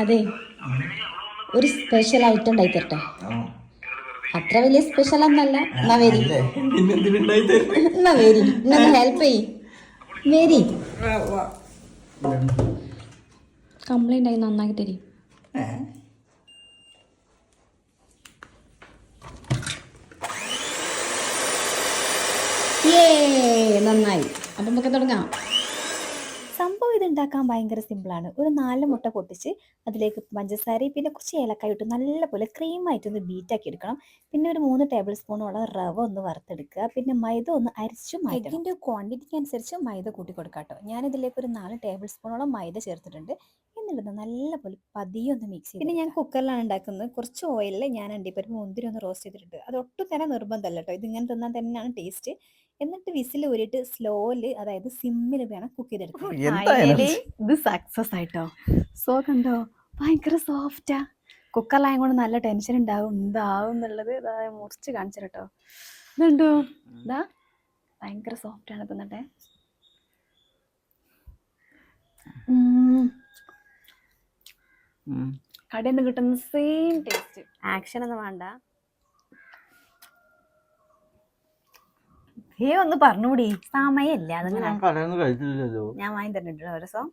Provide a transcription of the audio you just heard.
അതെ, ഒരു special item ഉണ്ടായി തരട്ടെ. അത്ര വലിയ സ്പെഷ്യൽ ഒന്നല്ല. എന്നാ വരി, എന്നാ വരി, എന്നൊന്ന് ഹെൽപ്പ് ചെയ്. വരി, കംപ്ലൈന്റ് ആയി നന്നാക്കി തരി. നന്നായി. അപ്പം നമുക്ക് തുടങ്ങാം. സംഭവം ഇത് ഉണ്ടാക്കാൻ ഭയങ്കര സിമ്പിളാണ്. ഒരു 4 മുട്ട പൊട്ടിച്ച് അതിലേക്ക് പഞ്ചസാരയും പിന്നെ കുറച്ച് ഏലക്കായ ഇട്ട് നല്ലപോലെ ക്രീമായിട്ടൊന്ന് ബീറ്റാക്കി എടുക്കണം. പിന്നെ ഒരു 3 ടേബിൾ സ്പൂണോളം റവ ഒന്ന് വറുത്തെടുക്കുക. പിന്നെ മൈദ ഒന്ന് അരിച്ചു മാറ്റണം. എഗ്ഗിൻ്റെ ക്വാണ്ടിറ്റിക്ക് അനുസരിച്ച് മൈദ കൂട്ടി കൊടുക്കാം കേട്ടോ. ഞാനിതിലേക്ക് ഒരു 4 ടേബിൾ സ്പൂണോളം മൈദ ചേർത്തിട്ടുണ്ട്. എന്നുള്ളത് നല്ലപോലെ പതിയെ ഒന്ന് മിക്സ് ചെയ്ത്. പിന്നെ ഞാൻ കുക്കറിലാണ് ഉണ്ടാക്കുന്നത്. കുറച്ച് ഓയിലിൽ ഞാൻ അണ്ടിപ്പരിപ്പ് മുന്തിരി ഒന്ന് റോസ്റ്റ് ചെയ്തിട്ടുണ്ട്. അത് ഒട്ടും തന്നെ നിർബന്ധമല്ല കേട്ടോ. ഇതിങ്ങനെ തിന്നാൻ തന്നെയാണ് ടേസ്റ്റ്. എന്നിട്ട് വിസിൽ ഊരിയിട്ട് സ്ലോയില്, അതായത് സിമ്മിൽ വേണം കുക്ക് ചെയ്തെടുക്കാൻ. ഇത് സക്സസ് ആയിട്ടോ. സോ കണ്ടോ, ഭയങ്കര സോഫ്റ്റാ. കുക്കറിലായത് കൊണ്ട് നല്ല ടെൻഷൻ ഉണ്ടാവും എന്താവും എന്നുള്ളത്. മുറിച്ച് കാണിച്ചു കേട്ടോ. ഇതുണ്ടോ, ഇതാ ഭയങ്കര സോഫ്റ്റ് ആണ്. തിന്നട്ടെ. കടയിൽ നിന്ന് കിട്ടുന്ന സെയിം ടേസ്റ്റ്. ആക്ഷൻ ഒന്നും വേണ്ട. ഒന്ന് പറഞ്ഞുകൂടി, സമയമില്ല. അതങ്ങനെ ഞാൻ കടയിൽ നിന്ന് കഴിച്ചില്ലല്ലോ. ഞാൻ വാങ്ങി തന്നിട്ടുണ്ട് ഒരു ദിവസം.